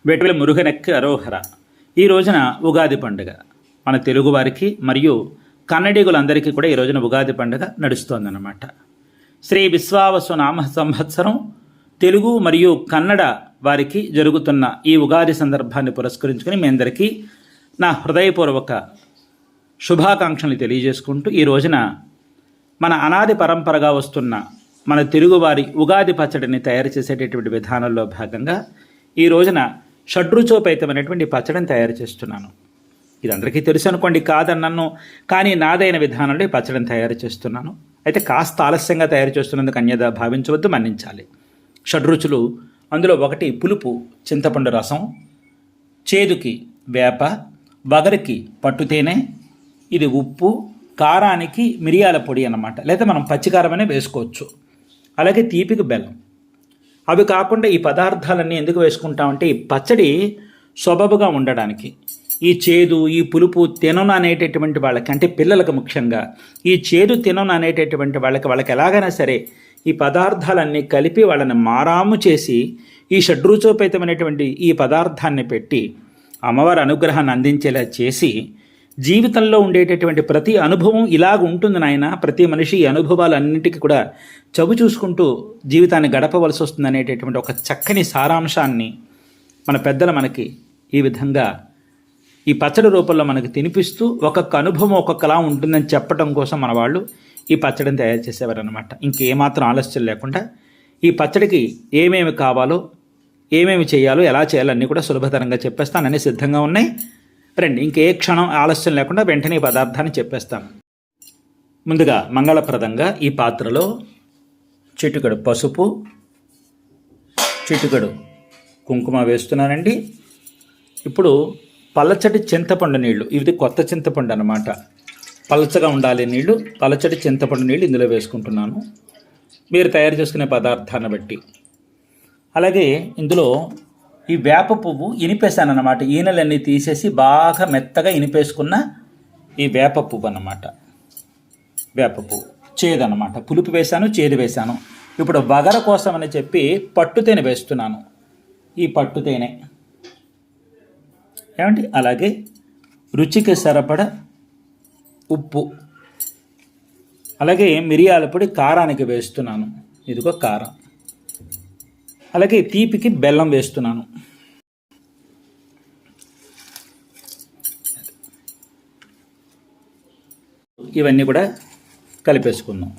వెటుల మురుగనెక్కి అరోహర. ఈ రోజున ఉగాది పండుగ మన తెలుగువారికి మరియు కన్నడిగులందరికీ కూడా ఈ రోజున ఉగాది పండుగ నడుస్తోందన్నమాట. శ్రీ విశ్వావసు నామ సంవత్సరం తెలుగు మరియు కన్నడ వారికి జరుగుతున్న ఈ ఉగాది సందర్భాన్ని పురస్కరించుకుని మీ అందరికీ నా హృదయపూర్వక శుభాకాంక్షలు తెలియజేసుకుంటూ ఈ రోజున మన అనాది పరంపరగా వస్తున్న మన తెలుగువారి ఉగాది పచ్చడిని తయారు చేసేటటువంటి విధానంలో భాగంగా ఈ రోజున షడ్రుచోపేతమైనటువంటి పచ్చడిని తయారు చేస్తున్నాను. ఇది అందరికీ తెలుసు అనుకోండి, కాదన్నను, కానీ నాదైన విధానంలో ఈ పచ్చడిని తయారు చేస్తున్నాను. అయితే కాస్త ఆలస్యంగా తయారు చేస్తున్నందుకు అన్యదా భావించవద్దు, మన్నించాలి. షడ్రుచులు అందులో ఒకటి పులుపు చింతపండు రసం, చేదుకి వేప, వగరికి పట్టుతేనె, ఇది ఉప్పు, కారానికి మిరియాల పొడి అన్నమాట, లేదా మనం పచ్చికారమనే వేసుకోవచ్చు. అలాగే తీపికి బెల్లం. అవి కాకుండా ఈ పదార్థాలన్నీ ఎందుకు వేసుకుంటామంటే ఈ పచ్చడి సొబబుగా ఉండడానికి. ఈ చేదు ఈ పులుపు తినను అనేటటువంటి వాళ్ళకి, అంటే పిల్లలకు ముఖ్యంగా ఈ చేదు తినను అనేటటువంటి వాళ్ళకి ఎలాగైనా సరే ఈ పదార్థాలన్నీ కలిపి వాళ్ళని మారాము చేసి ఈ షడ్రుచోపేతమైనటువంటి ఈ పదార్థాన్ని పెట్టి అమ్మవారి అనుగ్రహాన్ని అందించేలా చేసి జీవితంలో ఉండేటటువంటి ప్రతి అనుభవం ఇలాగ ఉంటుంది నాయన, ప్రతి మనిషి ఈ అనుభవాలన్నింటికి కూడా చవి చూసుకుంటూ జీవితాన్ని గడపవలసి వస్తుంది అనేటటువంటి ఒక చక్కని సారాంశాన్ని మన పెద్దలు మనకి ఈ విధంగా ఈ పచ్చడి రూపంలో మనకి తినిపిస్తూ ఒక్కొక్క అనుభవం ఒక్కొక్కలా ఉంటుందని చెప్పడం కోసం మన వాళ్ళు ఈ పచ్చడిని తయారు చేసేవారు అనమాట. ఇంకేమాత్రం ఆలస్యం లేకుండా ఈ పచ్చడికి ఏమేమి కావాలో, ఏమేమి చేయాలో, ఎలా చేయాలో అన్నీ కూడా సులభతరంగా చెప్పేస్తాను. అన్నీ సిద్ధంగా ఉన్నాయి. రండి, ఇంకే క్షణం ఆలస్యం లేకుండా వెంటనే ఈ పదార్థాన్ని చెప్పేస్తాను. ముందుగా మంగళప్రదంగా ఈ పాత్రలో చిటికెడు పసుపు, చిటికెడు కుంకుమ వేస్తున్నానండి. ఇప్పుడు పలచటి చింతపండు నీళ్లు, ఇది కొత్త చింతపండు అన్నమాట, పలచగా ఉండాలి నీళ్లు, పలచటి చింతపండు నీళ్ళు ఇందులో వేసుకుంటున్నాను మీరు తయారు చేసుకునే పదార్థాన్ని బట్టి. అలాగే ఇందులో ఈ వేప పువ్వు ఇనిపేశాను అన్నమాట, ఈనెలన్నీ తీసేసి బాగా మెత్తగా ఇనిపేసుకున్న ఈ వేప పువ్వు అన్నమాట. వేప పువ్వు చేదన్నమాట, పులుపు వేశాను, చేదు వేశాను. ఇప్పుడు వగర కోసం అని చెప్పి పట్టుతేనె వేస్తున్నాను. ఈ పట్టుతేనె ఏమండి, అలాగే రుచికి సరిపడ ఉప్పు, అలాగే మిరియాల పొడి కారానికి వేస్తున్నాను. ఇదిగో కారం. అలాగే తీపికి బెల్లం వేస్తున్నాను. ఇవన్నీ కూడా కలిపేసుకుందాం.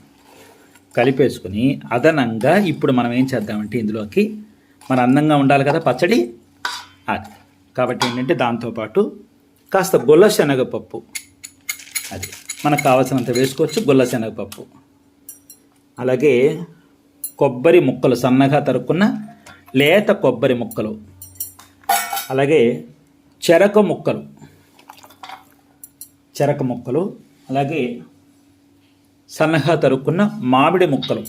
కలిపేసుకుని అదనంగా ఇప్పుడు మనం ఏం చేద్దామంటే ఇందులోకి మన అందంగా ఉండాలి కదా పచ్చడి, అది కాబట్టి ఏంటంటే దాంతోపాటు కాస్త గుల్ల శనగపప్పు, అది మనకు కావాల్సినంత వేసుకోవచ్చు, గుల్ల శనగపప్పు. అలాగే కొబ్బరి ముక్కలు, సన్నగా తరుక్కున్న లేత కొబ్బరి ముక్కలు, అలాగే చెరకు ముక్కలు, అలాగే సన్నగా తరుక్కున్న మామిడి ముక్కలు,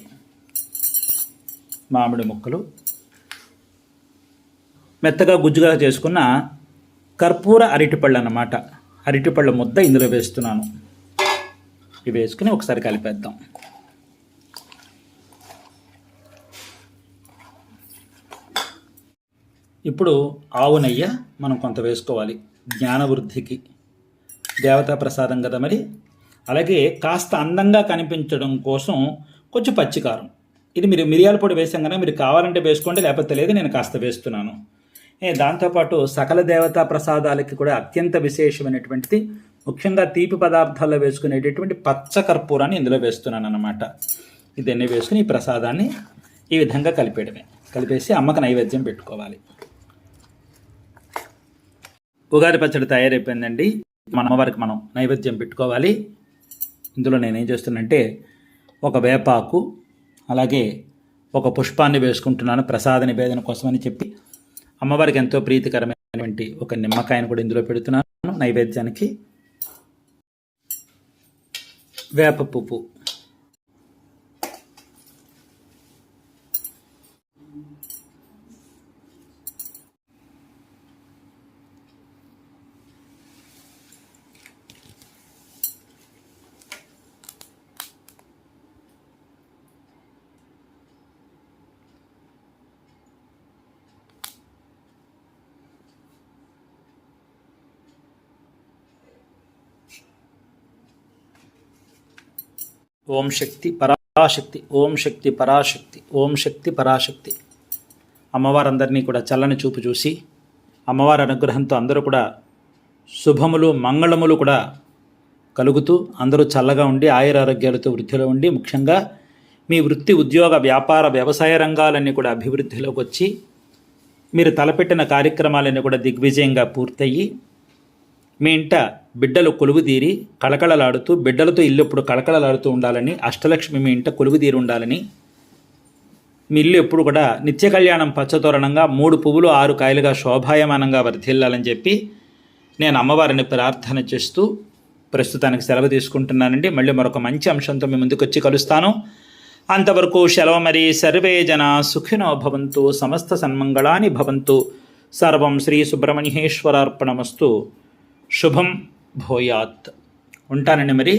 మెత్తగా గుజ్జుగా చేసుకున్న కర్పూర అరటిపళ్ళు అన్నమాట, అరటిపళ్ళ ముద్ద ఇందులో వేస్తున్నాను. ఇవి వేసుకుని ఒకసారి కలిపేద్దాం. ఇప్పుడు ఆవు నెయ్యి మనం కొంత వేసుకోవాలి, జ్ఞానవృద్ధికి, దేవతా ప్రసాదం కదా మరి. అలాగే కాస్త అందంగా కనిపించడం కోసం కొంచెం పచ్చికారం, ఇది మీరు మిరియాల పొడి వేసాం కదా, మీరు కావాలంటే వేసుకోండి, లేకపోతే లేదు, నేను కాస్త వేస్తున్నాను. దాంతోపాటు సకల దేవతా ప్రసాదాలకి కూడా అత్యంత విశేషమైనటువంటిది, ముఖ్యంగా తీపి పదార్థాల్లో వేసుకునేటటువంటి పచ్చ కర్పూరాన్ని ఇందులో వేస్తున్నాను అన్నమాట. ఇదన్నీ వేసుకుని ఈ ప్రసాదాన్ని ఈ విధంగా కలిపేసి అమ్మకు నైవేద్యం పెట్టుకోవాలి. ఉగాది పచ్చడి తయారైపోయిందండి. మన అమ్మవారికి మనం నైవేద్యం పెట్టుకోవాలి. ఇందులో నేనేం చేస్తున్నానంటే ఒక వేపాకు, అలాగే ఒక పుష్పాన్ని వేసుకుంటున్నాను ప్రసాద నివేదన కోసమని చెప్పి. అమ్మవారికి ఎంతో ప్రీతికరమైనటువంటి ఒక నిమ్మకాయను కూడా ఇందులో పెడుతున్నాను నైవేద్యానికి. వేప పువ్వు, ఓం శక్తి పరాశక్తి, ఓం శక్తి పరాశక్తి, ఓం శక్తి పరాశక్తి. అమ్మవారందరినీ కూడా చల్లని చూపు చూసి అమ్మవారి అనుగ్రహంతో అందరూ కూడా శుభములు మంగళములు కూడా కలుగుతూ అందరూ చల్లగా ఉండి ఆయురారోగ్యాలతో వృద్ధిలో ఉండి, ముఖ్యంగా మీ వృత్తి ఉద్యోగ వ్యాపార వ్యవసాయ రంగాలన్నీ కూడా అభివృద్ధిలోకి వచ్చి మీరు తలపెట్టిన కార్యక్రమాలన్నీ కూడా దిగ్విజయంగా పూర్తయ్యి మీ ఇంట బిడ్డలు కొలువుదీరి కళకళలాడుతూ, బిడ్డలతో ఇల్లు ఎప్పుడు కళకళలాడుతూ ఉండాలని, అష్టలక్ష్మి మీ ఇంట కొలువుదీరి ఉండాలని, మీ ఇల్లు ఎప్పుడు కూడా నిత్య కళ్యాణం పచ్చతోరణంగా 3 పువ్వులు 6 కాయలుగా శోభాయమానంగా వర్ధిల్లాలని చెప్పి నేను అమ్మవారిని ప్రార్థన చేస్తూ ప్రస్తుతానికి సెలవు తీసుకుంటున్నానండి. మళ్ళీ మరొక మంచి అంశంతో మీ ముందుకు వచ్చి కలుస్తాను. అంతవరకు సెలవు మరి. సర్వే జన సుఖినో భవంతు, సమస్త సన్మంగళాని భవంతు. సర్వం శ్రీ సుబ్రహ్మణ్యేశ్వరార్పణమస్తు. శుభం భూయాత్. ఉంటానండి మరి.